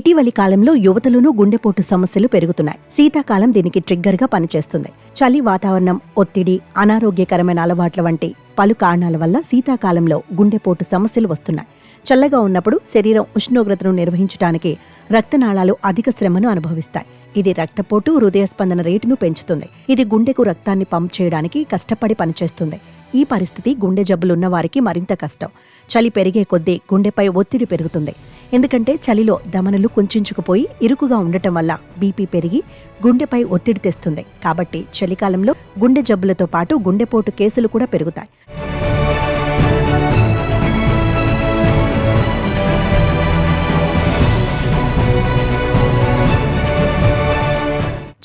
ఇటీవలి కాలంలో యువతలోనూ గుండెపోటు సమస్యలు పెరుగుతున్నాయి. శీతాకాలం దీనికి ట్రిగ్గర్గా పనిచేస్తుంది. చలి వాతావరణం, ఒత్తిడి, అనారోగ్యకరమైన అలవాట్ల వంటి పలు కారణాల వల్ల శీతాకాలంలో గుండెపోటు సమస్యలు వస్తున్నాయి. చల్లగా ఉన్నప్పుడు శరీరం ఉష్ణోగ్రతను నిర్వహించడానికి రక్తనాళాలు అధిక శ్రమను అనుభవిస్తాయి. ఇది రక్తపోటు, హృదయ స్పందన రేటును పెంచుతుంది. ఇది గుండెకు రక్తాన్ని పంప్ చేయడానికి కష్టపడి పనిచేస్తుంది. ఈ పరిస్థితి గుండె జబ్బులున్న వారికి మరింత కష్టం. చలి పెరిగే కొద్దీ గుండెపై ఒత్తిడి పెరుగుతుంది. ఎందుకంటే చలిలో ధమనులు కుంచుకుపోయి ఇరుకుగా ఉండటం వల్ల బీపీ పెరిగి గుండెపై ఒత్తిడి తెస్తుంది. కాబట్టి చలికాలంలో గుండె జబ్బులతో పాటు గుండెపోటు కేసులు కూడా పెరుగుతాయి.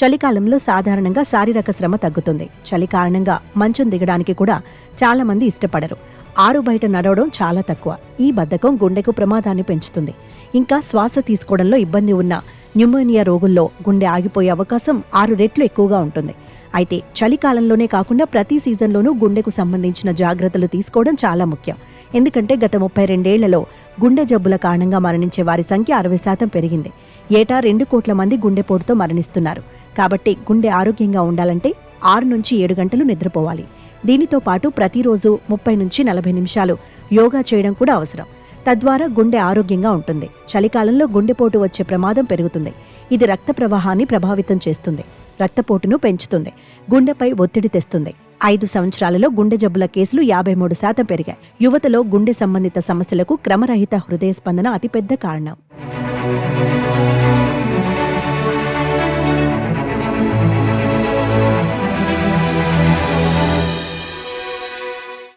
చలికాలంలో సాధారణంగా శారీరక శ్రమ తగ్గుతుంది. చలి కారణంగా మంచం దిగడానికి కూడా చాలా మంది ఇష్టపడరు. ఆరు బయట నడవడం చాలా తక్కువ. ఈ బద్ధకం గుండెకు ప్రమాదాన్ని పెంచుతుంది. ఇంకా శ్వాస తీసుకోవడంలో ఇబ్బంది ఉన్న న్యూమోనియా రోగుల్లో గుండె ఆగిపోయే అవకాశం 6 రెట్లు ఎక్కువగా ఉంటుంది. అయితే చలికాలంలోనే కాకుండా ప్రతి సీజన్లోనూ గుండెకు సంబంధించిన జాగ్రత్తలు తీసుకోవడం చాలా ముఖ్యం. ఎందుకంటే గత 32 ఏళ్లలో గుండె జబ్బుల కారణంగా మరణించే వారి సంఖ్య 60% పెరిగింది. ఏటా 2 కోట్ల మంది గుండెపోటుతో మరణిస్తున్నారు. కాబట్టి గుండె ఆరోగ్యంగా ఉండాలంటే 6 నుంచి 7 గంటలు నిద్రపోవాలి. దీనితో పాటు ప్రతిరోజు 30 నుంచి 40 నిమిషాలు యోగా చేయడం కూడా అవసరం. తద్వారా గుండె ఆరోగ్యంగా ఉంటుంది. చలికాలంలో గుండెపోటు వచ్చే ప్రమాదం పెరుగుతుంది. ఇది రక్త ప్రవాహాన్ని ప్రభావితం చేస్తుంది, రక్తపోటును పెంచుతుంది, గుండెపై ఒత్తిడి తెస్తుంది. 5 సంవత్సరాలలో గుండె జబ్బుల కేసులు 53% పెరిగాయి. యువతలో గుండె సంబంధిత సమస్యలకు క్రమరహిత హృదయ స్పందన అతిపెద్ద కారణం.